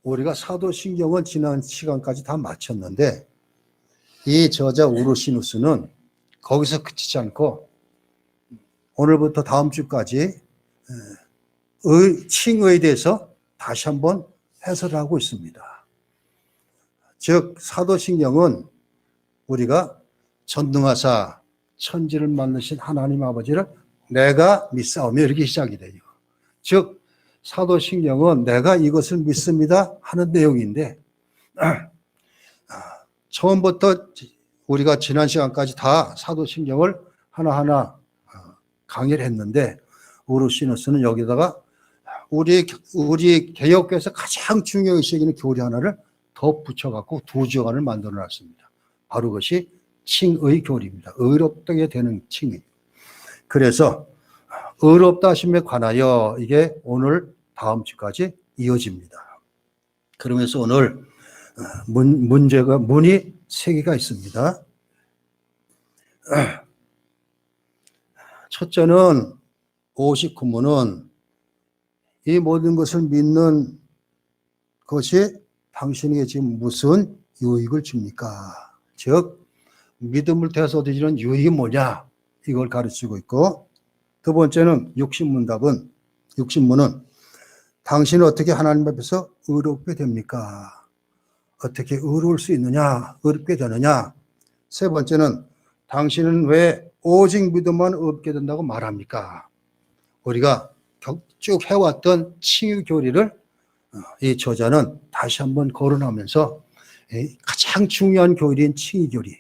우리가 사도신경은 지난 시간까지 다 마쳤는데 이 저자 우르시누스는 거기서 그치지 않고 오늘부터 다음 주까지 칭의에 대해서 다시 한번 해설을 하고 있습니다. 즉 사도신경은 우리가 전능하사 천지를 만드신 하나님 아버지를 내가 믿사오며 이렇게 시작이 돼요. 즉 사도신경은 내가 이것을 믿습니다 하는 내용인데 처음부터 우리가 지난 시간까지 다 사도신경을 하나하나 강의를 했는데 우르시누스는 여기다가 우리 개혁교에서 가장 중요시 여기는 교리 하나를 더 붙여갖고 두 주간을 만들어 놨습니다. 바로 그것이 칭의 교리입니다. 의롭게 되는 칭의. 그래서 의롭다 하심에 관하여 이게 오늘 다음 주까지 이어집니다. 그러면서 오늘 문이 세 개가 있습니다. 첫째는 59문은 이 모든 것을 믿는 것이 당신에게 지금 무슨 유익을 줍니까? 즉 믿음을 통해서 얻어지는 유익이 뭐냐? 이걸 가르치고 있고, 두 번째는 60문답은 60문은 당신은 어떻게 하나님 앞에서 의롭게 됩니까? 어떻게 의로울 수 있느냐? 의롭게 되느냐? 세 번째는 당신은 왜 오직 믿음만 얻게 된다고 말합니까? 우리가 쭉 해왔던 칭의 교리를 이 저자는 다시 한번 거론하면서 가장 중요한 교리인 칭의 교리,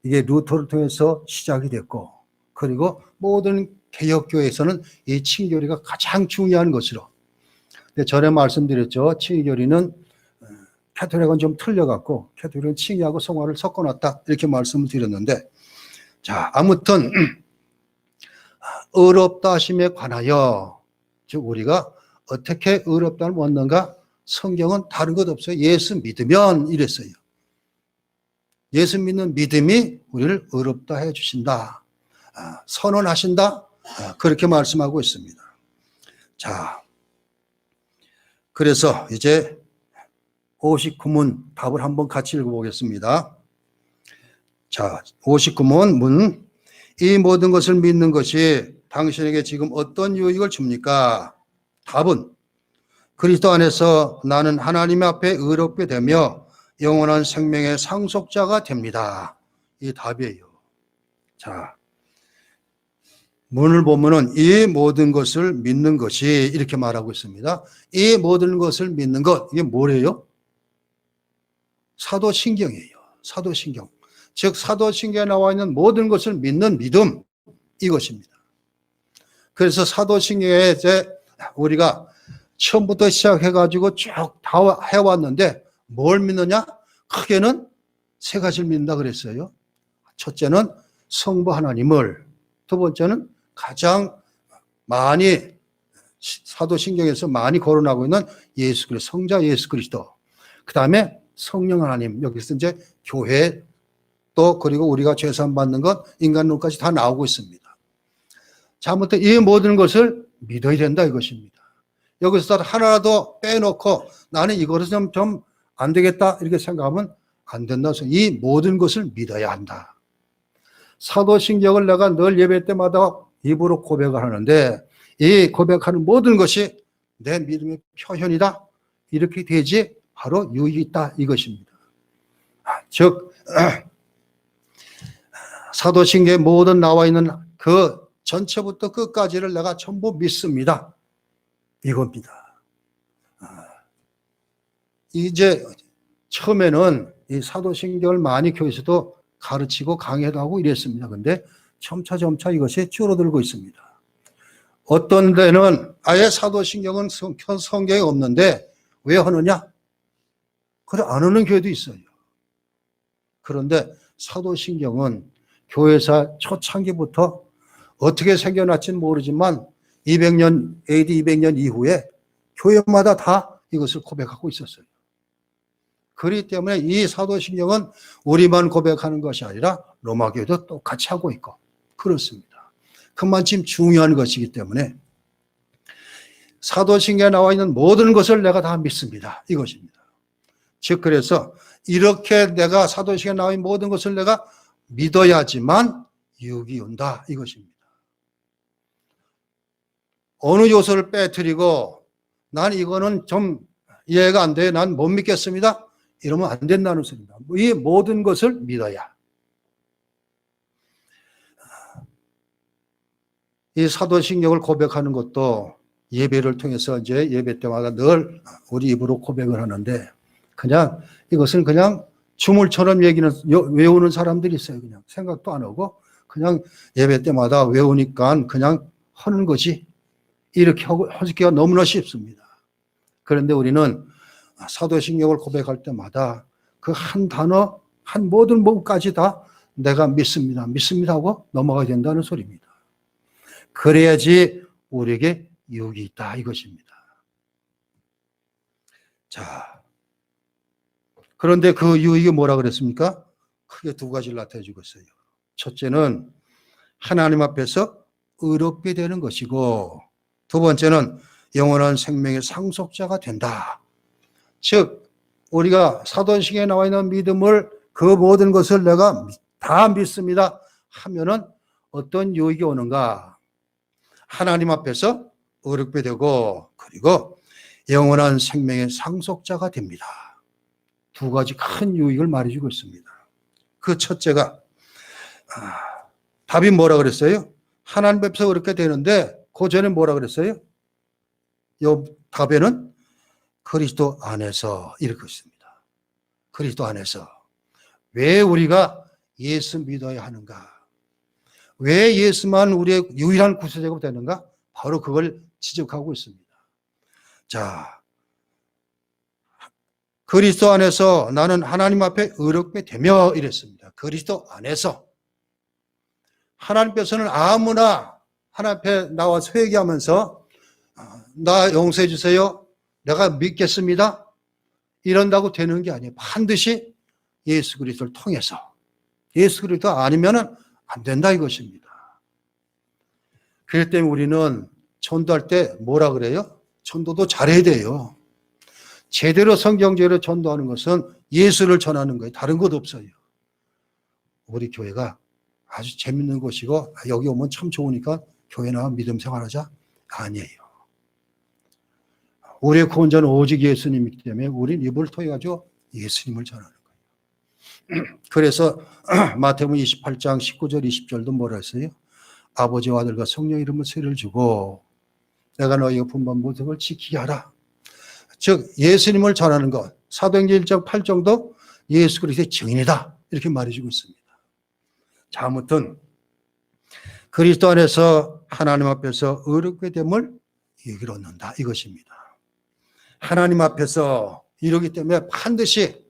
이게 루터를 통해서 시작이 됐고, 그리고 모든 개혁교회에서는 이 칭의 교리가 가장 중요한 것으로. 근데 전에 말씀드렸죠. 칭의 교리는 캐톨릭은 좀 틀려갖고 캐톨릭은 칭의하고 성화를 섞어놨다 이렇게 말씀을 드렸는데, 자 아무튼 의롭다 하심에 관하여, 즉 우리가 어떻게 의롭다를 얻는가? 성경은 다른 것 없어요. 예수 믿으면 이랬어요. 예수 믿는 믿음이 우리를 의롭다 해 주신다. 선언하신다. 그렇게 말씀하고 있습니다. 자, 그래서 이제 59문 답을 한번 같이 읽어보겠습니다. 자, 59문 문. 이 모든 것을 믿는 것이 당신에게 지금 어떤 유익을 줍니까? 답은 그리스도 안에서 나는 하나님 앞에 의롭게 되며 영원한 생명의 상속자가 됩니다. 이 답이에요. 자, 문을 보면은 이 모든 것을 믿는 것이 이렇게 말하고 있습니다. 이 모든 것을 믿는 것, 이게 뭐래요? 사도신경이에요. 사도신경. 즉 사도신경에 나와 있는 모든 것을 믿는 믿음, 이것입니다. 그래서 사도신경에 이제 우리가 처음부터 시작해가지고 쭉 다 해왔는데 뭘 믿느냐? 크게는 세 가지를 믿는다 그랬어요. 첫째는 성부 하나님을, 두 번째는 가장 많이 사도신경에서 많이 거론하고 있는 예수 그리스도, 성자 예수 그리스도, 그 다음에 성령 하나님, 여기서 이제 교회, 또 그리고 우리가 죄산 받는 것, 인간론까지 다 나오고 있습니다. 자, 아무튼 이 모든 것을 믿어야 된다 이것입니다. 여기서 하나라도 빼놓고 나는 이거는 좀 안 되겠다 이렇게 생각하면 안 된다. 이 모든 것을 믿어야 한다. 사도신경을 내가 늘 예배 때마다 입으로 고백을 하는데 이 고백하는 모든 것이 내 믿음의 표현이다. 이렇게 되지 바로 유익이 있다 이것입니다. 즉 사도신경에 모든 나와 있는 그 전체부터 끝까지를 내가 전부 믿습니다. 이겁니다. 이제 처음에는 이 사도신경을 많이 교회에서도 가르치고 강의도 하고 이랬습니다. 근데 점차 이것이 줄어들고 있습니다. 어떤 데는 아예 사도신경은 성경에 없는데 왜 하느냐? 그래 안 하는 교회도 있어요. 그런데 사도신경은 교회사 초창기부터 어떻게 생겨났지는 모르지만 200년, AD 200년 이후에 교회마다 다 이것을 고백하고 있었어요. 그렇기 때문에 이 사도신경은 우리만 고백하는 것이 아니라 로마교회도 똑같이 하고 있고 그렇습니다. 그만큼 중요한 것이기 때문에 사도신경에 나와 있는 모든 것을 내가 다 믿습니다. 이것입니다. 즉 그래서 이렇게 내가 사도신경에 나와 있는 모든 것을 내가 믿어야지만 유익이 온다. 이것입니다. 어느 요소를 빼뜨리고 난 이거는 좀 이해가 안 돼. 난 못 믿겠습니다. 이러면 안 된다는 소리입니다. 이 모든 것을 믿어야. 이 사도신경을 고백하는 것도 예배를 통해서 이제 예배 때마다 늘 우리 입으로 고백을 하는데 그냥 이것은 그냥 주물처럼 외우는 사람들이 있어요. 그냥 생각도 안 하고 그냥 예배 때마다 외우니까 그냥 하는 거지. 이렇게 하기가 너무나 쉽습니다. 그런데 우리는 사도신경을 고백할 때마다 그 한 단어, 한 모든 부분까지 다 내가 믿습니다. 믿습니다 하고 넘어가야 된다는 소리입니다. 그래야지 우리에게 유익이 있다 이것입니다. 자, 그런데 그 유익이 뭐라 그랬습니까? 크게 두 가지를 나타내주고 있어요. 첫째는 하나님 앞에서 의롭게 되는 것이고 두 번째는 영원한 생명의 상속자가 된다. 즉 우리가 사도신경에 나와 있는 믿음을 그 모든 것을 내가 다 믿습니다 하면은 어떤 유익이 오는가? 하나님 앞에서 의롭게 되고 그리고 영원한 생명의 상속자가 됩니다. 두 가지 큰 유익을 말해주고 있습니다. 그 첫째가 답이 뭐라 그랬어요? 하나님 앞에서 의롭게 되는데 그 전에 뭐라 그랬어요? 이 답에는 그리스도 안에서 이렇게 있습니다. 그리스도 안에서. 왜 우리가 예수 믿어야 하는가? 왜 예수만 우리의 유일한 구세주가 되는가? 바로 그걸 지적하고 있습니다. 자, 그리스도 안에서 나는 하나님 앞에 의롭게 되며 이랬습니다. 그리스도 안에서. 하나님께서는 아무나 하나님 앞에 나와서 회개하면서 나 용서해 주세요. 내가 믿겠습니다. 이런다고 되는 게 아니에요. 반드시 예수 그리스도를 통해서. 예수 그리스도 아니면 안 된다 이것입니다. 그렇기 때문에 우리는 전도할 때 뭐라 그래요? 전도도 잘해야 돼요. 제대로 성경적으로 전도하는 것은 예수를 전하는 거예요. 다른 것 없어요. 우리 교회가 아주 재밌는 곳이고 여기 오면 참 좋으니까 교회 나와 믿음 생활하자? 아니에요. 우리의 구원자는 오직 예수님이기 때문에 우리는 입을 통해 가지고 예수님을 전하는 거예요. 그래서 마태복음 28장 19절 20절도 뭐라 했어요? 아버지와 아들과 성령 이름으로 세례를 주고 내가 너희가 분반 모든 걸 지키게 하라. 즉 예수님을 전하는 것. 사도행전 1장 8장도 예수 그리스도의 증인이다. 이렇게 말해주고 있습니다. 자, 아무튼 그리스도 안에서 하나님 앞에서 의롭게 됨을 유익을 얻는다. 이것입니다. 하나님 앞에서 이러기 때문에 반드시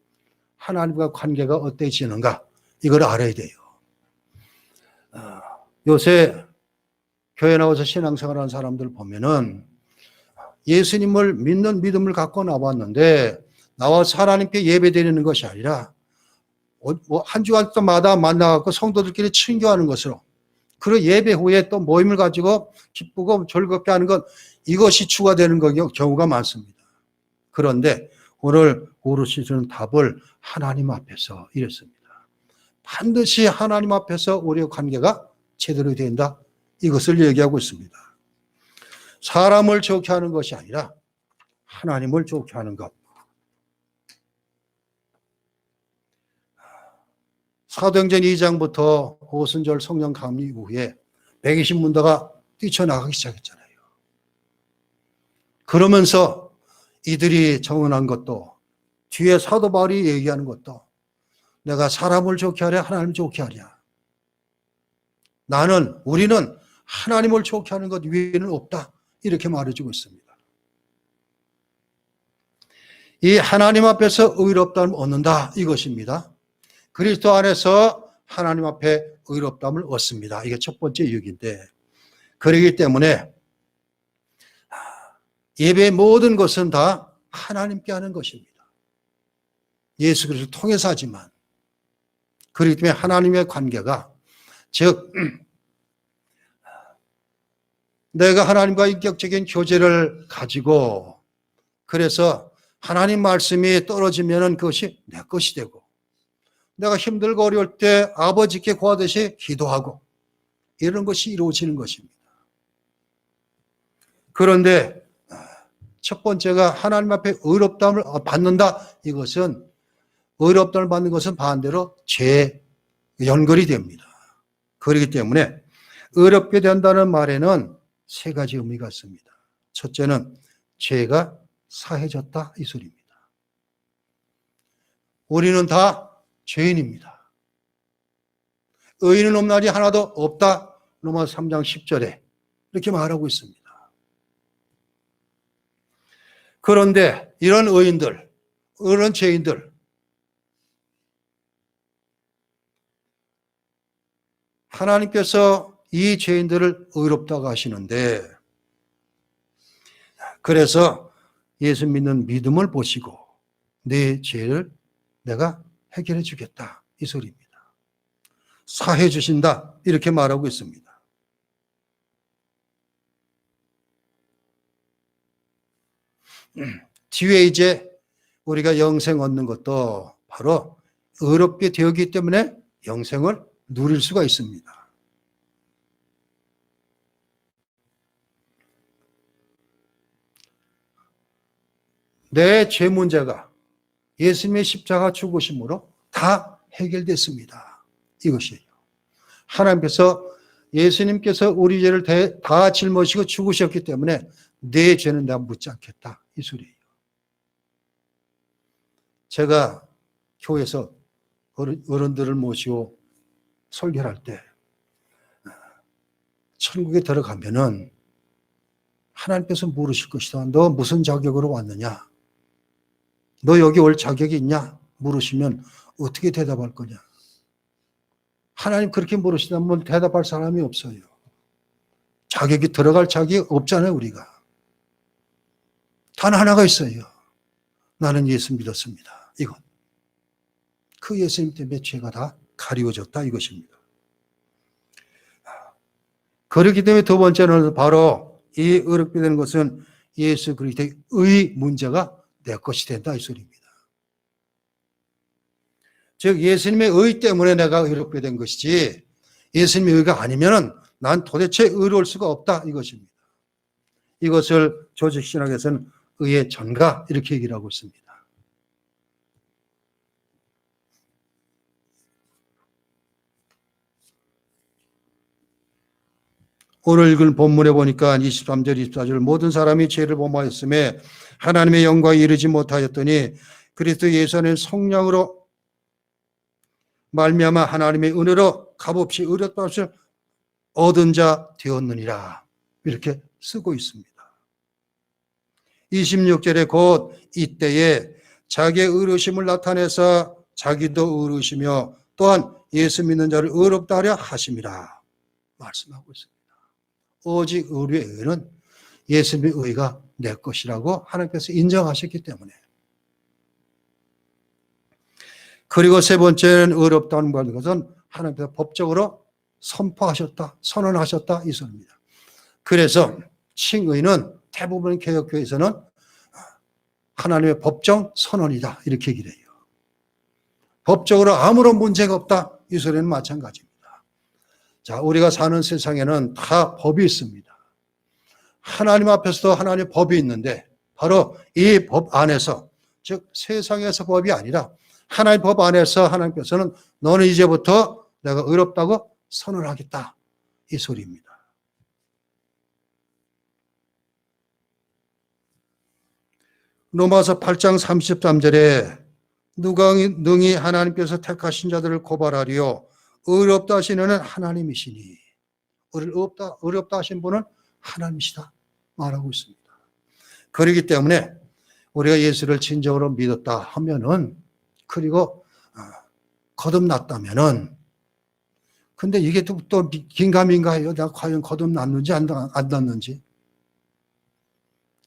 하나님과 관계가 어때지는가 이걸 알아야 돼요. 요새 교회 나와서 신앙생활하는 사람들 보면은 예수님을 믿는 믿음을 갖고 나왔는데 나와서 하나님께 예배드리는 것이 아니라 한 주간마다 만나갖고 성도들끼리 친교하는 것으로 그리고 예배 후에 또 모임을 가지고 기쁘고 즐겁게 하는 것 이것이 주가 되는 경우가 많습니다. 그런데 오늘 오르시는 답을 하나님 앞에서 이랬습니다. 반드시 하나님 앞에서 우리의 관계가 제대로 된다. 이것을 얘기하고 있습니다. 사람을 좋게 하는 것이 아니라 하나님을 좋게 하는 것. 사도행전 2장부터 오순절 성령 감리 이후에 120문도가 뛰쳐나가기 시작했잖아요. 그러면서 이들이 정언한 것도 뒤에 사도 바울이 얘기하는 것도 내가 사람을 좋게 하랴 하나님을 좋게 하랴. 우리는 하나님을 좋게 하는 것 위에는 없다. 이렇게 말해주고 있습니다. 이 하나님 앞에서 의롭다함을 얻는다. 이것입니다. 그리스도 안에서 하나님 앞에 의롭다함을 얻습니다. 이게 첫 번째 유익인데 그러기 때문에 예배의 모든 것은 다 하나님께 하는 것입니다. 예수 그리스도를 통해서 하지만 그렇기 때문에 하나님의 관계가 즉 내가 하나님과 인격적인 교제를 가지고 그래서 하나님 말씀이 떨어지면 그것이 내 것이 되고 내가 힘들고 어려울 때 아버지께 구하듯이 기도하고 이런 것이 이루어지는 것입니다. 그런데 첫 번째가 하나님 앞에 의롭다함을 받는다. 이것은 의롭다함을 받는 것은 반대로 죄 연결이 됩니다. 그렇기 때문에 의롭게 된다는 말에는 세 가지 의미가 있습니다. 첫째는 죄가 사해졌다 이 소리입니다. 우리는 다 죄인입니다. 의인은 없나니 하나도 없다. 로마서 3장 10절에 이렇게 말하고 있습니다. 그런데 이런 의인들, 이런 죄인들 하나님께서 이 죄인들을 의롭다고 하시는데 그래서 예수 믿는 믿음을 보시고 내 죄를 내가 해결해 주겠다 이 소리입니다. 사해 주신다 이렇게 말하고 있습니다. 뒤에 이제 우리가 영생 얻는 것도 바로 의롭게 되었기 때문에 영생을 누릴 수가 있습니다. 내 죄 문제가 예수님의 십자가 죽으심으로 다 해결됐습니다. 이것이에요. 하나님께서 예수님께서 우리 죄를 다 짊어지고 죽으셨기 때문에 내 죄는 내가 묻지 않겠다. 이 소리예요. 제가 교회에서 어른들을 모시고 설교를 할 때 천국에 들어가면은 하나님께서 물으실 것이다. 너 무슨 자격으로 왔느냐? 너 여기 올 자격이 있냐? 물으시면 어떻게 대답할 거냐? 하나님 그렇게 물으시다면 대답할 사람이 없어요. 자격이 들어갈 자격이 없잖아요, 우리가. 단 하나가 있어요. 나는 예수 믿었습니다. 이건. 그 예수님 때문에 죄가 다 가리워졌다 이것입니다. 그렇기 때문에 두 번째는 바로 이 의롭게 되는 것은 예수 그리스도의 의 문제가 내 것이 된다 이 소리입니다. 즉 예수님의 의 때문에 내가 의롭게 된 것이지 예수님의 의가 아니면 난 도대체 의로울 수가 없다 이것입니다. 이것을 조직신학에서는 의의 전가 이렇게 얘기를 하고 있습니다. 오늘 읽은 본문에 보니까 23절, 24절 모든 사람이 죄를 범하였음에 하나님의 영광에 이르지 못하였더니 그리스도 예수 안에 성령으로 말미암아 하나님의 은혜로 값없이 의롭다함을 얻은 자 되었느니라. 이렇게 쓰고 있습니다. 26절에 곧 이때에 자기의 의로우심을 나타내서 자기도 의로우시며 또한 예수 믿는 자를 의롭다 하려 하심이라 말씀하고 있습니다. 오직 우리의 의는 예수님의 의가 내 것이라고 하나님께서 인정하셨기 때문에. 그리고 세 번째는 의롭다는 것은 하나님께서 법적으로 선포하셨다, 선언하셨다 이 소리입니다. 그래서 칭의는 대부분 개혁교회에서는 하나님의 법정 선언이다 이렇게 얘기를 해요. 법적으로 아무런 문제가 없다 이 소리는 마찬가지입니다. 자, 우리가 사는 세상에는 다 법이 있습니다. 하나님 앞에서도 하나님의 법이 있는데 바로 이 법 안에서 즉 세상에서 법이 아니라 하나님 법 안에서 하나님께서는 너는 이제부터 내가 의롭다고 선언하겠다 이 소리입니다. 로마서 8장 33절에 누가 능히 하나님께서 택하신 자들을 고발하리요 의롭다 하시는 하나님이시니 의롭다 하신 분은 하나님이시다 말하고 있습니다. 그렇기 때문에 우리가 예수를 진정으로 믿었다 하면은 그리고 거듭났다면은 근데 이게 또 긴가민가해요. 내가 과연 거듭났는지 안 났는지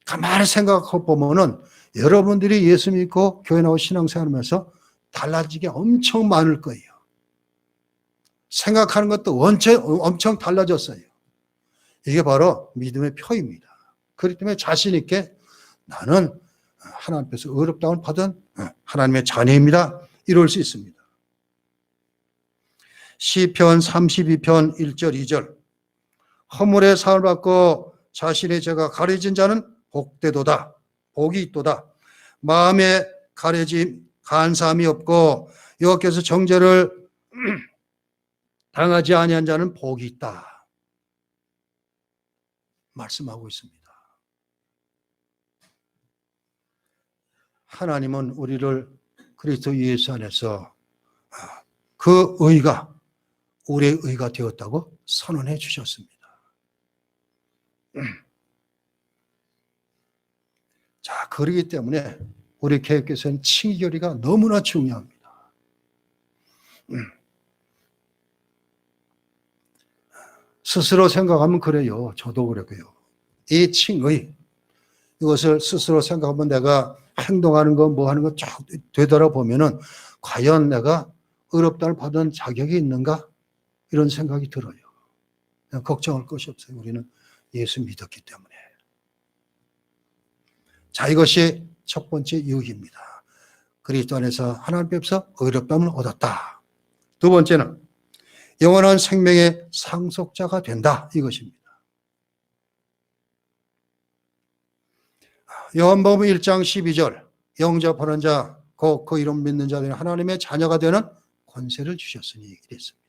가만히 생각해 보면은 여러분들이 예수 믿고 교회 나와 신앙생활하면서 달라지게 엄청 많을 거예요. 생각하는 것도 엄청 달라졌어요. 이게 바로 믿음의 표입니다. 그렇기 때문에 자신 있게 나는 하나님께서 의롭다움을 받은 하나님의 자녀입니다. 이럴 수 있습니다. 시편 32편 1절 2절 허물의 사함을 받고 자신의 죄가 가려진 자는 복되도다. 복이 있도다. 마음에 가려짐 간사함이 없고 여호와께서 정죄를 당하지 아니한 자는 복이 있다. 말씀하고 있습니다. 하나님은 우리를 그리스도 예수 안에서 그 의가 우리의 의가 되었다고 선언해 주셨습니다. 자, 그렇기 때문에 우리 개혁교회에서는 칭의교리가 너무나 중요합니다. 스스로 생각하면 그래요. 저도 그랬고요. 이 칭의, 이것을 스스로 생각하면 내가 행동하는 거, 뭐 하는 거 쭉 되돌아보면은 과연 내가 의롭다를 받은 자격이 있는가? 이런 생각이 들어요. 그냥 걱정할 것이 없어요. 우리는 예수 믿었기 때문에. 자, 이것이 첫 번째 유익입니다. 그리스도 안에서 하나님께서 의롭다함을 얻었다. 두 번째는 영원한 생명의 상속자가 된다. 이것입니다. 요한복음 1장 12절 영접하는 자, 곧 그 이름 믿는 자들은 하나님의 자녀가 되는 권세를 주셨으니 이랬습니다.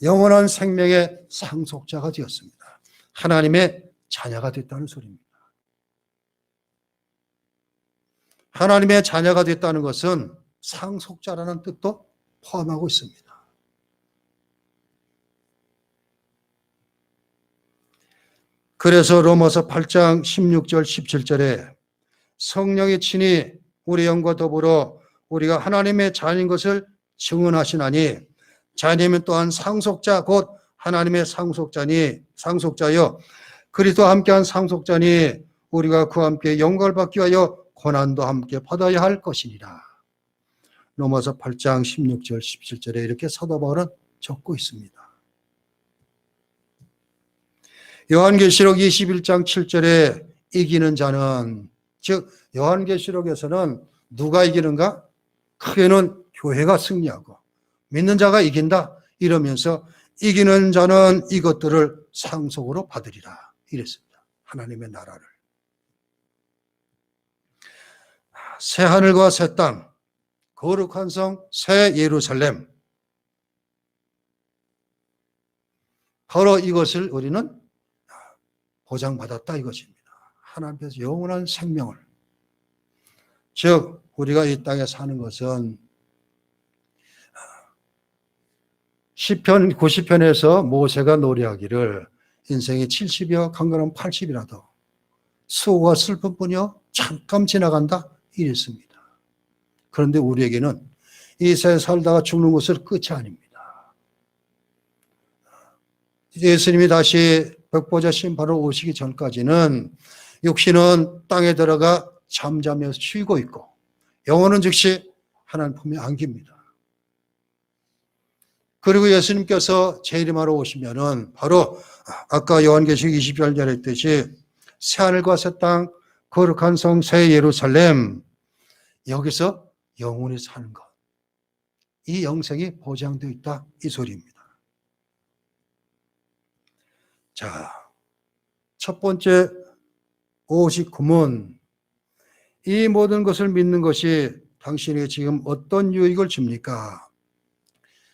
영원한 생명의 상속자가 되었습니다. 하나님의 자녀가 됐다는 소리입니다. 하나님의 자녀가 됐다는 것은 상속자라는 뜻도 포함하고 있습니다. 그래서 로마서 8장 16절 17절에 성령이 친히 우리 영과 더불어 우리가 하나님의 자녀인 것을 증언하시나니 자녀면 또한 상속자 곧 하나님의 상속자여 그리스도와 함께한 상속자니 우리가 그와 함께 영광을 받기 위하여 고난도 함께 받아야 할 것이니라. 로마서 8장 16절 17절에 이렇게 사도 바울은 적고 있습니다. 요한계시록 21장 7절에 이기는 자는, 즉 요한계시록에서는 누가 이기는가? 크게는 교회가 승리하고 믿는 자가 이긴다 이러면서 이기는 자는 이것들을 상속으로 받으리라 이랬습니다. 하나님의 나라를. 새 하늘과 새 땅, 거룩한 성, 새 예루살렘, 바로 이것을 우리는 보장받았다 이것입니다. 하나님께서 영원한 생명을, 즉 우리가 이 땅에 사는 것은 시편 90편에서 모세가 노래하기를 인생이 70이여 강건하면 80이라도 수고와 슬픔뿐이여 잠깐 지나간다 이랬습니다. 그런데 우리에게는 이 세상에 살다가 죽는 것은 끝이 아닙니다. 예수님이 다시 백보자 심판으로 오시기 전까지는 육신은 땅에 들어가 잠자며 쉬고 있고 영혼은 즉시 하나님 품에 안깁니다. 그리고 예수님께서 재림하러 오시면은 바로 아까 요한계시록 20절에 했듯이 새하늘과 새 땅, 거룩한 성, 새 예루살렘, 여기서 영원히 사는 것, 이 영생이 보장되어 있다 이 소리입니다. 자, 첫 번째 59문, 이 모든 것을 믿는 것이 당신에게 지금 어떤 유익을 줍니까?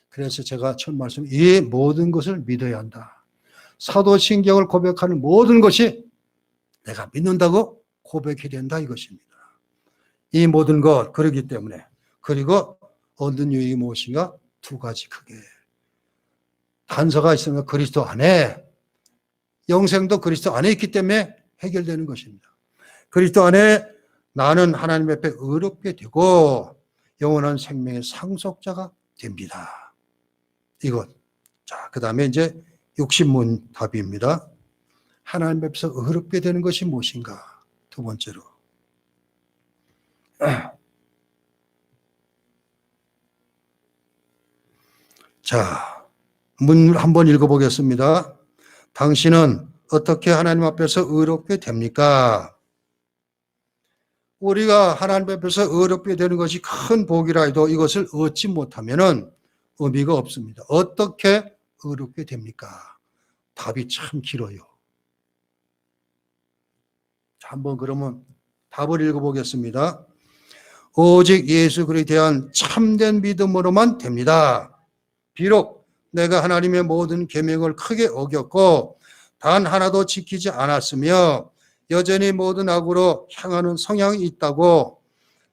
그래서 제가 첫 말씀, 이 모든 것을 믿어야 한다. 사도신경을 고백하는 모든 것이 내가 믿는다고 고백해야 된다 이것입니다. 이 모든 것, 그러기 때문에. 그리고 얻는 유익이 무엇인가? 두 가지 크게. 단서가 있으면 그리스도 안에, 영생도 그리스도 안에 있기 때문에 해결되는 것입니다. 그리스도 안에 나는 하나님 앞에 의롭게 되고 영원한 생명의 상속자가 됩니다. 이것. 자, 그 다음에 이제 60문 답입니다. 하나님 앞에서 의롭게 되는 것이 무엇인가? 두 번째로. 자, 문 한번 읽어보겠습니다. 당신은 어떻게 하나님 앞에서 의롭게 됩니까? 우리가 하나님 앞에서 의롭게 되는 것이 큰 복이라 해도 이것을 얻지 못하면 의미가 없습니다. 어떻게 의롭게 됩니까? 답이 참 길어요. 한번 그러면 답을 읽어보겠습니다. 오직 예수 그리스도에 대한 참된 믿음으로만 됩니다. 비록 내가 하나님의 모든 계명을 크게 어겼고 단 하나도 지키지 않았으며 여전히 모든 악으로 향하는 성향이 있다고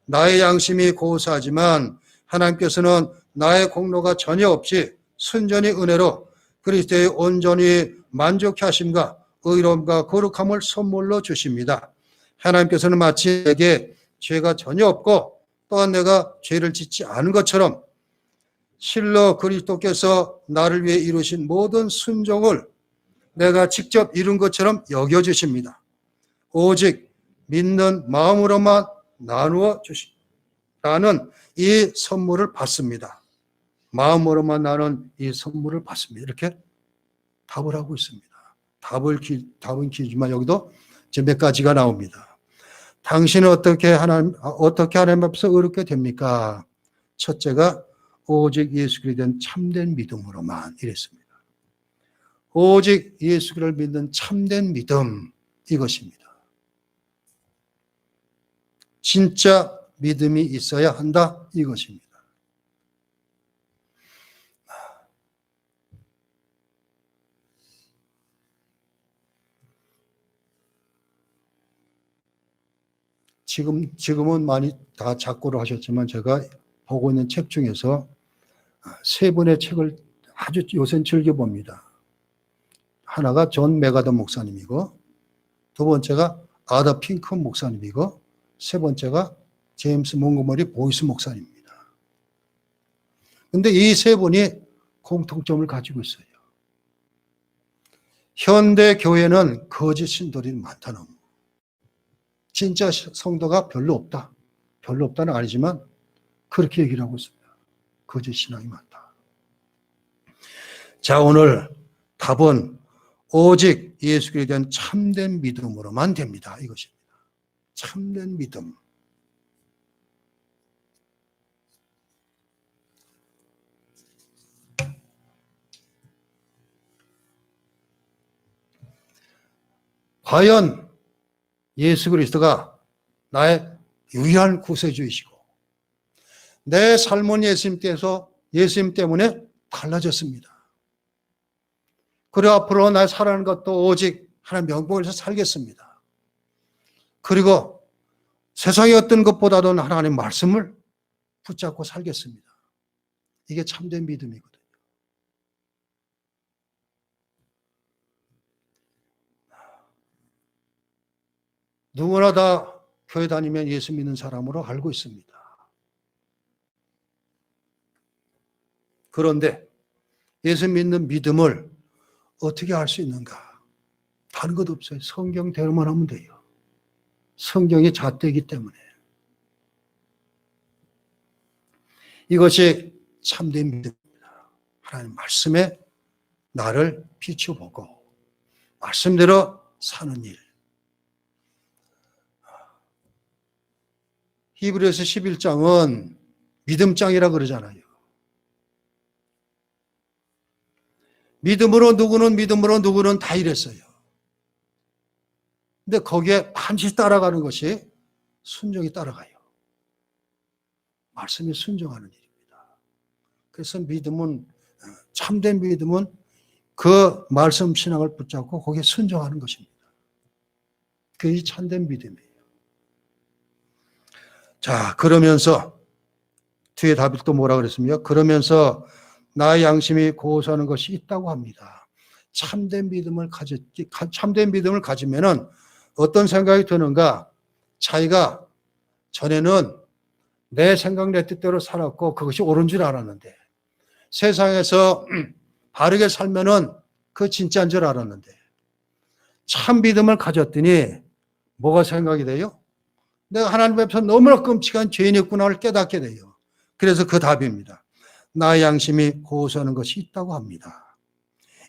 나의 양심이 고사하지만 하나님께서는 나의 공로가 전혀 없이 순전히 은혜로 그리스도의 온전히 만족해 하심과 의로움과 거룩함을 선물로 주십니다. 하나님께서는 마치 내게 죄가 전혀 없고 또한 내가 죄를 짓지 않은 것처럼 실로 그리스도께서 나를 위해 이루신 모든 순종을 내가 직접 이룬 것처럼 여겨주십니다. 오직 믿는 마음으로만 나누어 주십니다. 나는 이 선물을 받습니다. 마음으로만 나는 이 선물을 받습니다. 이렇게 답을 하고 있습니다. 답은 길지만 여기도 이제 몇 가지가 나옵니다. 당신은 어떻게 하나님 앞에서 의롭게 됩니까? 첫째가 오직 예수 그리스도에 대한 참된 믿음으로만 이랬습니다. 오직 예수 그리스도를 믿는 참된 믿음, 이것입니다. 진짜 믿음이 있어야 한다, 이것입니다. 지금은 많이 다 작고를 하셨지만 제가 보고 있는 책 중에서 세 분의 책을 아주 요새 즐겨봅니다. 하나가 존 메가더 목사님이고, 두 번째가 아더 핑크 목사님이고, 세 번째가 제임스 몽고머리 보이스 목사님입니다. 그런데 이 세 분이 공통점을 가지고 있어요. 현대 교회는 거짓 신도들이 많다는, 진짜 성도가 별로 없다. 별로 없다는 아니지만 그렇게 얘기를 하고 있습니다. 거짓 신앙이 많다. 자, 오늘 답은 오직 예수 그리스도에 대한 참된 믿음으로만 됩니다. 이것입니다. 참된 믿음. 과연 예수 그리스도가 나의 유일한 구세주이시고 내 삶은 예수님 때문에 달라졌습니다. 그리고 앞으로 나 살아가는 것도 오직 하나님 명복에서 살겠습니다. 그리고 세상의 어떤 것보다도 하나님 말씀을 붙잡고 살겠습니다. 이게 참된 믿음이거든요. 누구나 다 교회 다니면 예수 믿는 사람으로 알고 있습니다. 그런데 예수 믿는 믿음을 어떻게 알 수 있는가? 다른 것 없어요. 성경대로만 하면 돼요. 성경이 잣대이기 때문에. 이것이 참된 믿음입니다. 하나님 말씀에 나를 비춰보고 말씀대로 사는 일. 히브리서 11장은 믿음장이라 그러잖아요. 믿음으로 누구는 다 이랬어요. 근데 거기에 반드시 따라가는 것이 순종이 따라가요. 말씀에 순종하는 일입니다. 그래서 믿음은, 참된 믿음은 그 말씀 신앙을 붙잡고 거기에 순종하는 것입니다. 그게 참된 믿음이에요. 자, 그러면서 뒤에 답이 또 뭐라 그랬습니까? 그러면서 나의 양심이 고소하는 것이 있다고 합니다. 참된 믿음을 가지면은 어떤 생각이 드는가? 자기가 전에는 내 생각 내 뜻대로 살았고 그것이 옳은 줄 알았는데 세상에서 바르게 살면은 그 진짜인 줄 알았는데 참 믿음을 가졌더니 뭐가 생각이 돼요? 내가 하나님 앞에서 너무나 끔찍한 죄인이었구나를 깨닫게 돼요. 그래서 그 답입니다. 나의 양심이 고소하는 것이 있다고 합니다.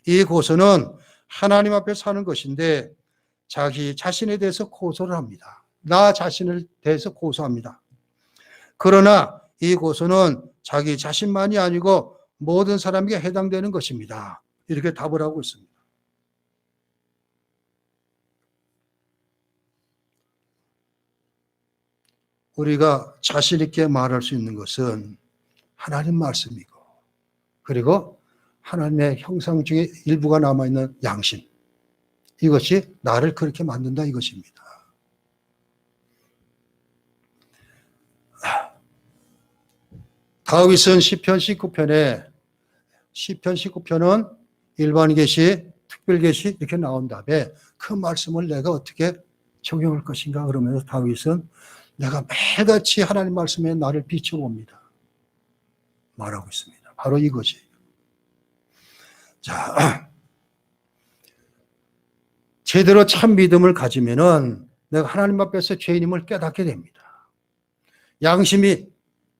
이 고소는 하나님 앞에 사는 것인데 자기 자신에 대해서 고소를 합니다. 나 자신을 대해서 고소합니다. 그러나 이 고소는 자기 자신만이 아니고 모든 사람에게 해당되는 것입니다. 이렇게 답을 하고 있습니다. 우리가 자신 있게 말할 수 있는 것은 하나님 말씀이고, 그리고 하나님의 형상 중에 일부가 남아있는 양심, 이것이 나를 그렇게 만든다 이것입니다. 다윗은 시편 19편은 일반 계시, 특별 계시 이렇게 나온 다음에 그 말씀을 내가 어떻게 적용할 것인가 그러면서 다윗은 내가 매일같이 하나님 말씀에 나를 비춰봅니다. 말하고 있습니다. 바로 이것이. 자, 제대로 참 믿음을 가지면은 내가 하나님 앞에서 죄인임을 깨닫게 됩니다. 양심이,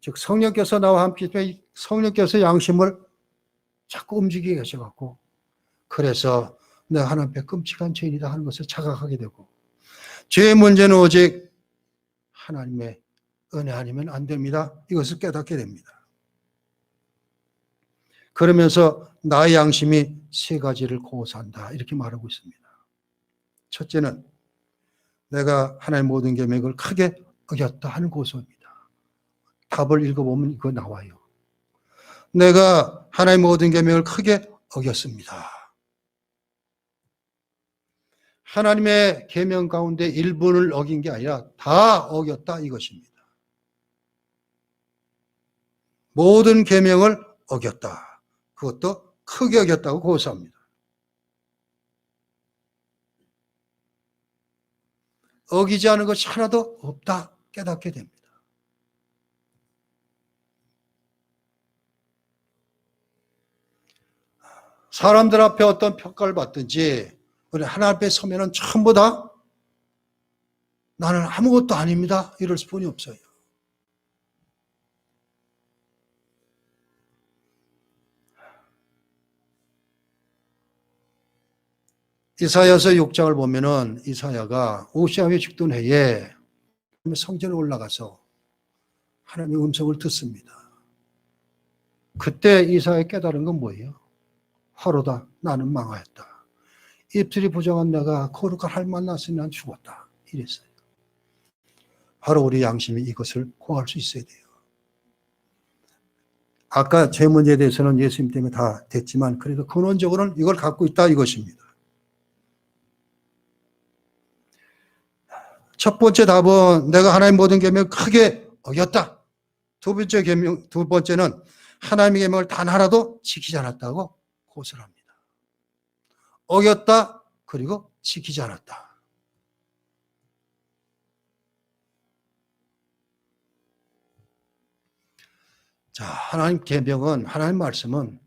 즉 성령께서 나와 함께 성령께서 양심을 자꾸 움직이게 하셔갖고, 그래서 내가 하나님 앞에 끔찍한 죄인이다 하는 것을 자각하게 되고, 죄의 문제는 오직 하나님의 은혜 아니면 안 됩니다. 이것을 깨닫게 됩니다. 그러면서 나의 양심이 세 가지를 고소한다 이렇게 말하고 있습니다. 첫째는 내가 하나님의 모든 계명을 크게 어겼다 하는 고소입니다. 답을 읽어보면 이거 나와요. 내가 하나님의 모든 계명을 크게 어겼습니다. 하나님의 계명 가운데 일부를 어긴 게 아니라 다 어겼다 이것입니다. 모든 계명을 어겼다. 그것도 크게 어겼다고 고소합니다. 어기지 않은 것이 하나도 없다 깨닫게 됩니다. 사람들 앞에 어떤 평가를 받든지 우리 하나님 앞에 서면은 전부 다 나는 아무것도 아닙니다 이럴 수뿐이 없어요. 이사야서 6장을 보면은 이사야가 오시아의 죽던 해에 성전에 올라가서 하나님의 음성을 듣습니다. 그때 이사야 깨달은 건 뭐예요? 화로다. 나는 망하였다. 입술이 부정한 내가 거룩한 할 만났으니 난 죽었다. 이랬어요. 바로 우리 양심이 이것을 고할 수 있어야 돼요. 아까 제 문제에 대해서는 예수님 때문에 다 됐지만 그래도 근원적으로는 이걸 갖고 있다 이것입니다. 첫 번째 답은 내가 하나님의 모든 계명을 크게 어겼다. 두 번째는 하나님의 계명을 단 하나도 지키지 않았다고 고소를 합니다. 어겼다. 그리고 지키지 않았다. 자, 하나님 계명은, 하나님 말씀은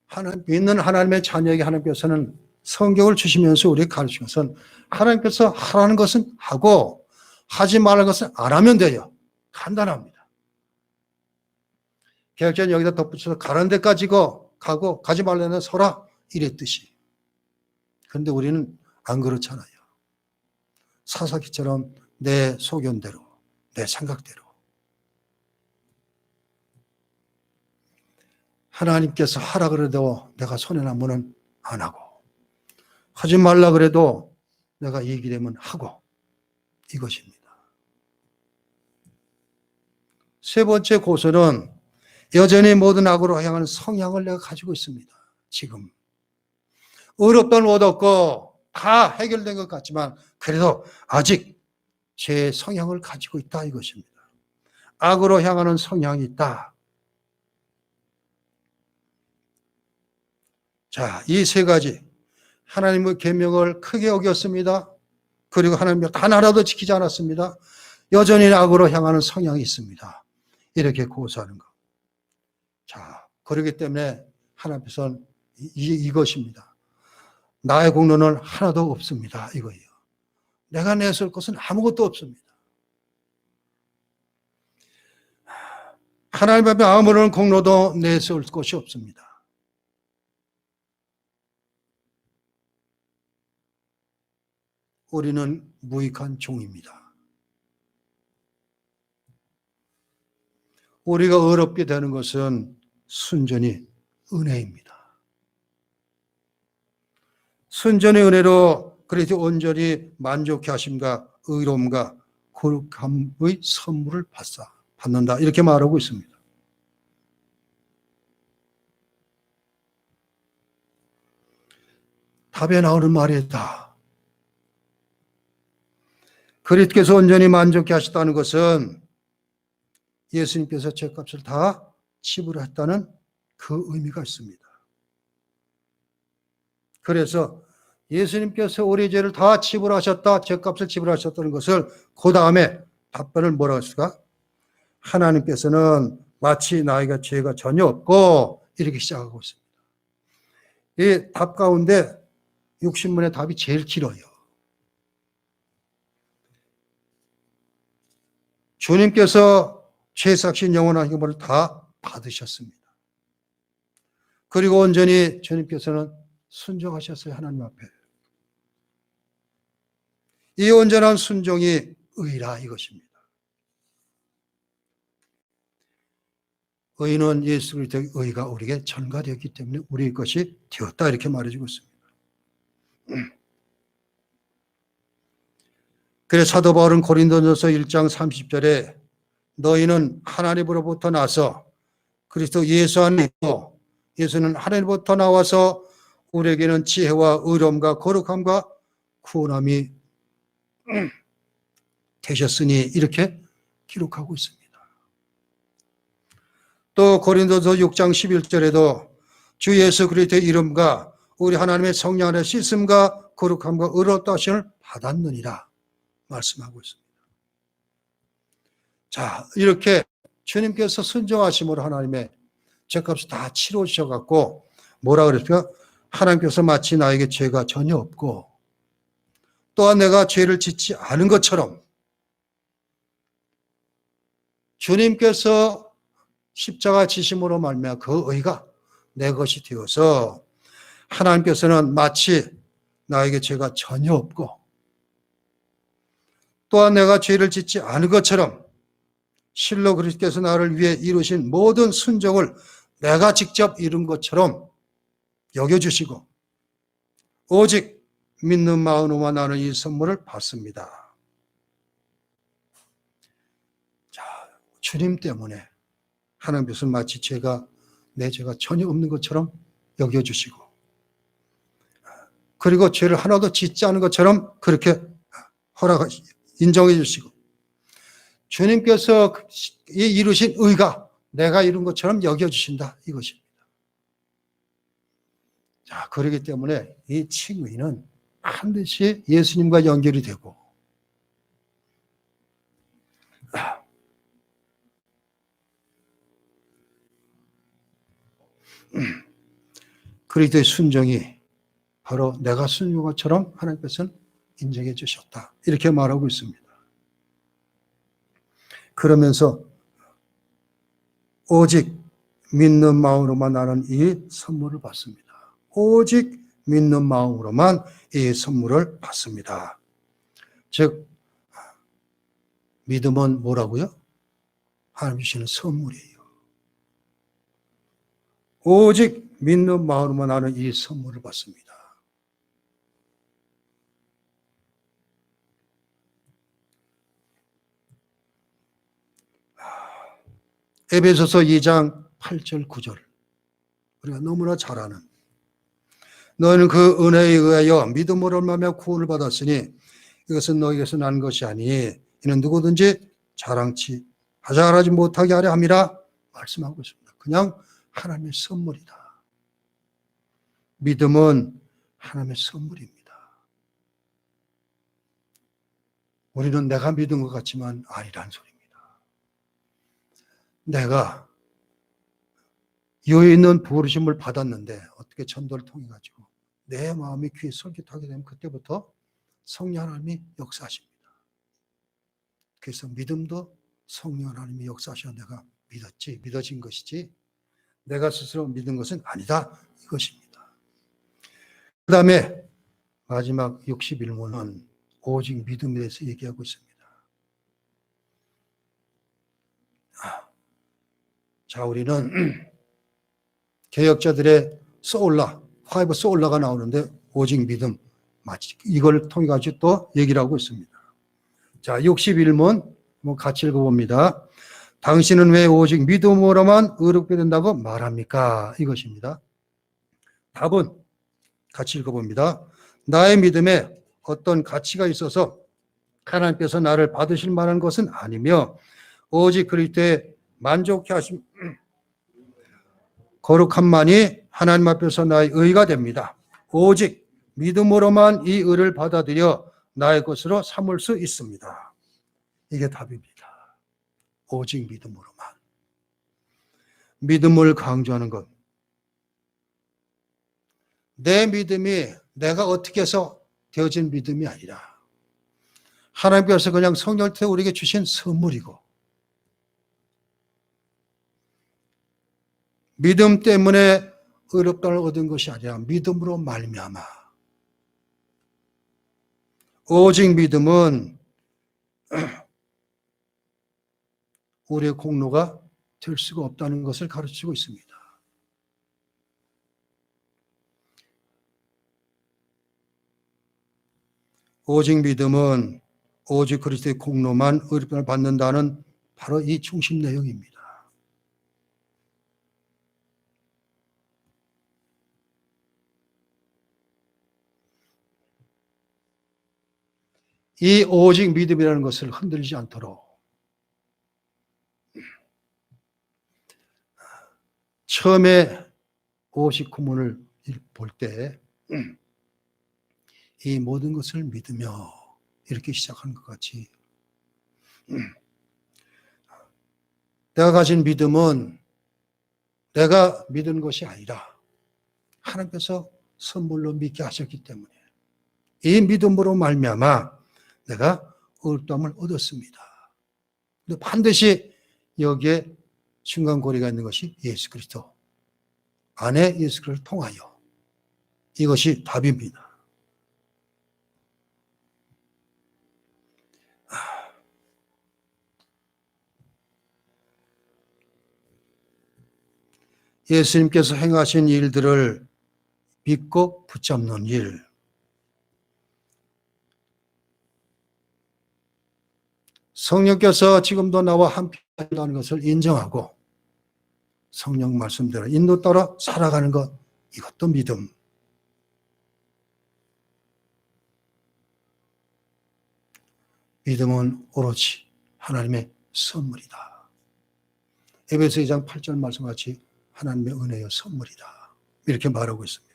하나님 믿는 하나님의 자녀에게 하나님께서는 성경을 주시면서 우리에게 가르치는 것은 하나님께서 하라는 것은 하고 하지 말라는 것은 안 하면 돼요. 간단합니다. 개혁자는 여기다 덧붙여서 가는 데까지 가고 가지 말라는 서라 이랬듯이. 그런데 우리는 안 그렇잖아요. 사사기처럼 내 소견대로, 내 생각대로. 하나님께서 하라 그래도 내가 손해나무는 안 하고 하지 말라 그래도 내가 이익이 되면 하고 이것입니다. 세 번째 고소는 여전히 모든 악으로 향하는 성향을 내가 가지고 있습니다. 지금 의롭다는 못 얻고 다 해결된 것 같지만 그래도 아직 제 성향을 가지고 있다 이것입니다. 악으로 향하는 성향이 있다. 자, 이 세 가지 하나님의 계명을 크게 어겼습니다. 그리고 하나님의 단 하나도 지키지 않았습니다. 여전히 악으로 향하는 성향이 있습니다. 이렇게 고소하는 것. 자, 그렇기 때문에 하나님 앞에서는 이것입니다. 나의 공로는 하나도 없습니다. 이거예요. 내가 내세울 것은 아무것도 없습니다. 하나님 앞에 아무런 공로도 내세울 것이 없습니다. 우리는 무익한 종입니다. 우리가 어렵게 되는 것은 순전히 은혜입니다. 순전히 은혜로 그리스도 온전히 만족케 하심과 의로움과 거룩함의 선물을 받는다. 이렇게 말하고 있습니다. 답에 나오는 말이다. 그리스도께서 온전히 만족케 하셨다는 것은 예수님께서 죄값을 다 지불했다는 그 의미가 있습니다. 그래서 예수님께서 우리 죄를 다 지불하셨다, 죄값을 지불하셨다는 것을 그 다음에 답변을 뭐라고 했을까? 하나님께서는 마치 나에게 죄가 전혀 없고 이렇게 시작하고 있습니다. 이 답 가운데 60문의 답이 제일 길어요. 주님께서 죄 삭신 영원한 형벌을 다 받으셨습니다. 그리고 온전히 주님께서는 순종하셨어요. 하나님 앞에. 이 온전한 순종이 의라 이것입니다. 의는 예수 그리스도의 의가 우리에게 전가되었기 때문에 우리의 것이 되었다 이렇게 말해주고 있습니다. 그래서 사도 바울은 고린도전서 1장 30절에 너희는 하나님으로부터 나서 그리스도 예수 안에 있고 예수는 하나님으로부터 나와서 우리에게는 지혜와 의로움과 거룩함과 구원함이 되셨으니 이렇게 기록하고 있습니다. 또 고린도서 6장 11절에도 주 예수 그리스도의 이름과 우리 하나님의 성령 안에 씻음과 거룩함과 의롭다 하심을 받았느니라 말씀하고 있습니다. 자, 이렇게 주님께서 순종하심으로 하나님의 죄값을 다 치러 주셔갖고 뭐라 그랬을까? 하나님께서 마치 나에게 죄가 전혀 없고 또한 내가 죄를 짓지 않은 것처럼 주님께서 십자가 지심으로 말미암아 그 의가 내 것이 되어서 하나님께서는 마치 나에게 죄가 전혀 없고 또한 내가 죄를 짓지 않은 것처럼 실로 그리스도께서 나를 위해 이루신 모든 순종을 내가 직접 이룬 것처럼 여겨주시고 오직 믿는 마음으로만 나는 이 선물을 받습니다. 자, 주님 때문에 하나님께서 마치 내 죄가 전혀 없는 것처럼 여겨주시고 그리고 죄를 하나도 짓지 않은 것처럼 그렇게 인정해 주시고 주님께서 이루신 의가 내가 이룬 것처럼 여겨주신다 이것입니다. 자, 그렇기 때문에 이 칭의는 반드시 예수님과 연결이 되고 그리스도의 순종이 바로 내가 순종한 것처럼 하나님께서는 인정해 주셨다 이렇게 말하고 있습니다. 그러면서 오직 믿는 마음으로만 나는 이 선물을 받습니다. 오직 믿는 마음으로만 이 선물을 받습니다. 즉 믿음은 뭐라고요? 하나님 주시는 선물이에요. 오직 믿는 마음으로만 나는 이 선물을 받습니다. 에베소서 2장 8절 9절 우리가 너무나 잘 아는 너희는 그 은혜에 의하여 믿음으로 말미암아 구원을 받았으니 이것은 너희에게서 난 것이 아니 이는 누구든지 자랑하지 못하게 하려 함이라 말씀하고 있습니다. 그냥 하나님의 선물이다. 믿음은 하나님의 선물입니다. 우리는 내가 믿은 것 같지만 아니란 소리입니다. 내가 여유 있는 부르심을 받았는데 어떻게 전도를 통해 가지고 내 마음이 귀에 솔깃하게 되면 그때부터 성령 하나님이 역사하십니다. 그래서 믿음도 성령 하나님이 역사하셔 내가 믿어진 것이지 내가 스스로 믿은 것은 아니다 이것입니다. 그 다음에 마지막 61문은 오직 믿음에 대해서 얘기하고 있습니다. 자, 우리는 개혁자들의 소울라, 파이브 소울라가 나오는데 오직 믿음, 마치 이걸 통해 가지고 또 얘기를 하고 있습니다. 자, 61문 같이 읽어봅니다. 당신은 왜 오직 믿음으로만 의롭게 된다고 말합니까? 이것입니다. 답은 같이 읽어봅니다. 나의 믿음에 어떤 가치가 있어서 하나님께서 나를 받으실 만한 것은 아니며 오직 그리스도에 만족해 하심 거룩함만이 하나님 앞에서 나의 의가 됩니다. 오직 믿음으로만 이 의를 받아들여 나의 것으로 삼을 수 있습니다. 이게 답입니다. 오직 믿음으로만. 믿음을 강조하는 것. 내 믿음이 내가 어떻게 해서 되어진 믿음이 아니라 하나님께서 그냥 성령을 통해 우리에게 주신 선물이고 믿음 때문에 의롭다를 얻은 것이 아니라 믿음으로 말미암아 오직 믿음은 우리의 공로가 될 수가 없다는 것을 가르치고 있습니다. 오직 믿음은 오직 그리스도의 공로만 의롭다를 받는다는 바로 이 중심 내용입니다. 이 오직 믿음이라는 것을 흔들리지 않도록 처음에 59문을 볼 때 이 모든 것을 믿으며 이렇게 시작하는 것 같이 내가 가진 믿음은 내가 믿은 것이 아니라 하나님께서 선물로 믿게 하셨기 때문에 이 믿음으로 말미암아 내가 의롭다함을 얻었습니다. 근데 반드시 여기에 중간고리가 있는 것이 예수 그리스도 안에 예수 그리스도를 통하여 이것이 답입니다. 예수님께서 행하신 일들을 믿고 붙잡는 일, 성령께서 지금도 나와 함께 한다는 것을 인정하고 성령 말씀대로 인도 따라 살아가는 것, 이것도 믿음. 믿음은 오로지 하나님의 선물이다. 에베소 2장 8절 말씀같이 하나님의 은혜의 선물이다. 이렇게 말하고 있습니다.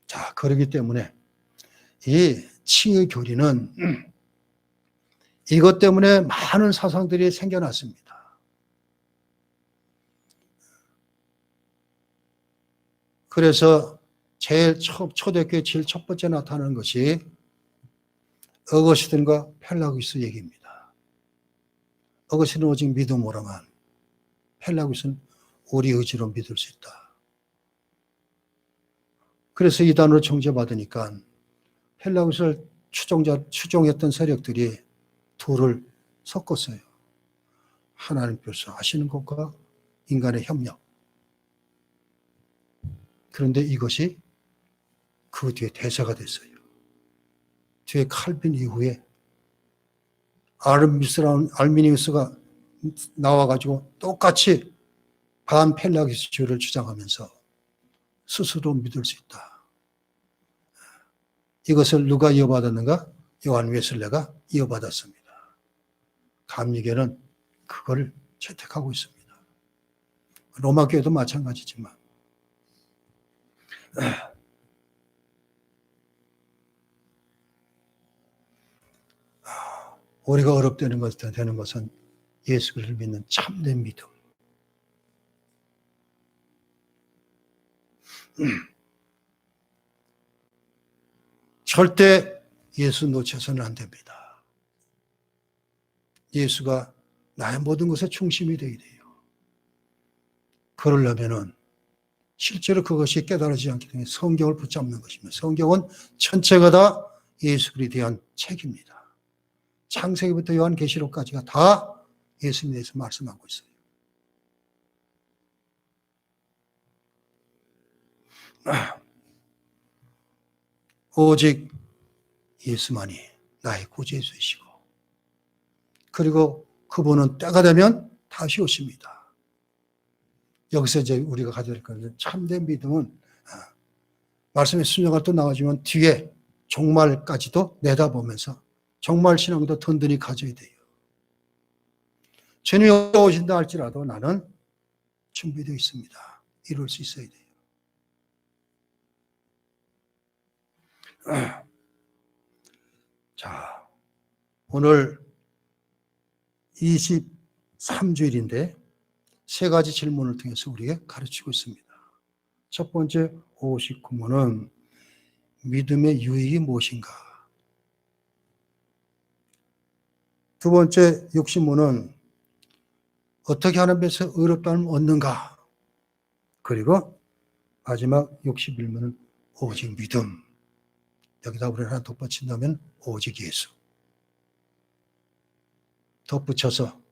자, 그렇기 때문에 이 칭의 교리는 이것 때문에 많은 사상들이 생겨났습니다. 그래서 제일 초대교회 제일 첫 번째 나타나는 것이 어거스틴과 펠라기우스 얘기입니다. 어거스틴은 오직 믿음으로만, 펠라기우스는 우리 의지로 믿을 수 있다. 그래서 이 단어를 정죄받으니까 펠라기우스를 추종했던 세력들이 둘을 섞었어요. 하나님께서 하시는 것과 인간의 협력. 그런데 이것이 그 뒤에 대사가 됐어요. 뒤에 칼빈 이후에 알미니우스가 나와가지고 똑같이 반펠라기우스주의를 주장하면서 스스로 믿을 수 있다. 이것을 누가 이어받았는가? 요한 웨슬레가 이어받았습니다. 감리교는 그걸 채택하고 있습니다. 로마 교회도 마찬가지지만 우리가 어렵다는 되는 것은 예수 그리스도를 믿는 참된 믿음. 절대 예수 놓쳐서는 안 됩니다. 예수가 나의 모든 것의 중심이 되어야 돼요. 그러려면은 실제로 그것이 깨달아지지 않기 때문에 성경을 붙잡는 것입니다. 성경은 전체가 다 예수 그리스도에 대한 책입니다. 창세기부터 요한계시록까지가 다 예수님에 대해서 말씀하고 있어요. 오직 예수만이 나의 구주이시고, 그리고 그분은 때가 되면 다시 오십니다. 여기서 이제 우리가 가져야 될 것은 참된 믿음은 말씀의 순서가 또 나오지만 뒤에 종말까지도 내다보면서 종말 신앙도 든든히 가져야 돼요. 주님이 오신다 할지라도 나는 준비되어 있습니다. 이룰 수 있어야 돼요. 자, 오늘 23주일인데 세 가지 질문을 통해서 우리에게 가르치고 있습니다. 첫 번째 59문은 믿음의 유익이 무엇인가? 두 번째 60문은 어떻게 하나님께서 의롭다함을 얻는가? 그리고 마지막 61문은 오직 믿음. 여기다 우리 하나 덧붙인다면 오직 예수. 덧붙여서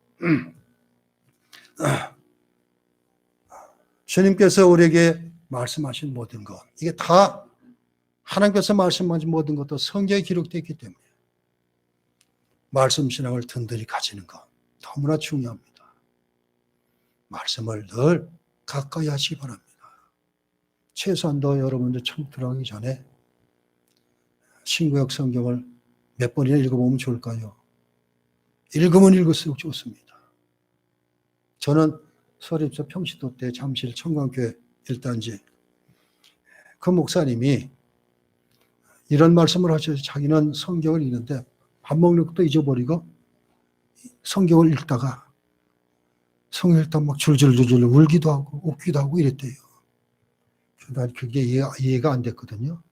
주님께서 우리에게 말씀하신 모든 것, 이게 다 하나님께서 말씀하신 모든 것도 성경에 기록되어 있기 때문에 말씀 신앙을 든든히 가지는 것 너무나 중요합니다. 말씀을 늘 가까이 하시기 바랍니다. 최소한도 여러분들 처음 들어가기 전에 신구약 성경을 몇 번이나 읽어보면 좋을까요? 읽으면 읽을수록 좋습니다. 저는 서립서 평시도 때 잠실 청광교회 1단지 그 목사님이 이런 말씀을 하셔서 자기는 성경을 읽는데 밥 먹는 것도 잊어버리고 성경을 읽다가 성경 읽다 막 줄줄줄줄 울기도 하고 웃기도 하고 이랬대요. 난 그게 이해가 안 됐거든요.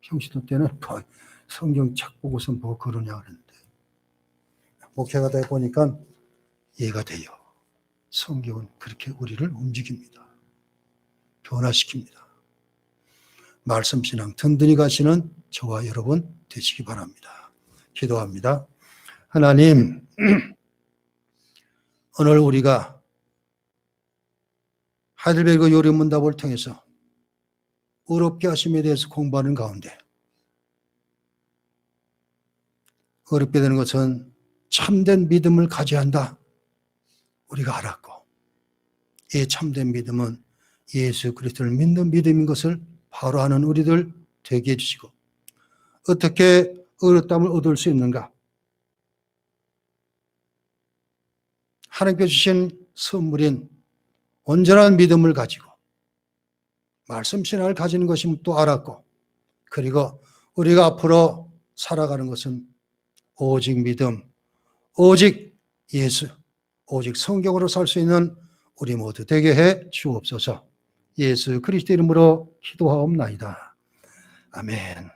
평시도 때는 성경 책 보고서 뭐 그러냐 그랬는데 목회가 되다 보니까 이해가 돼요. 성경은 그렇게 우리를 움직입니다. 변화시킵니다. 말씀 신앙 든든히 가시는 저와 여러분 되시기 바랍니다. 기도합니다. 하나님, 오늘 우리가 하이델베르그 요리문답을 통해서 어렵게 하심에 대해서 공부하는 가운데 어렵게 되는 것은 참된 믿음을 가져야 한다. 우리가 알았고 이 참된 믿음은 예수 그리스도를 믿는 믿음인 것을 바로 아는 우리들 되게 해주시고 어떻게 의롭다함을 얻을 수 있는가? 하나님께 주신 선물인 온전한 믿음을 가지고 말씀 신앙을 가지는 것임을 또 알았고 그리고 우리가 앞으로 살아가는 것은 오직 믿음, 오직 예수, 오직 성경으로 살 수 있는 우리 모두 되게 해 주옵소서. 예수 그리스도 이름으로 기도하옵나이다. 아멘.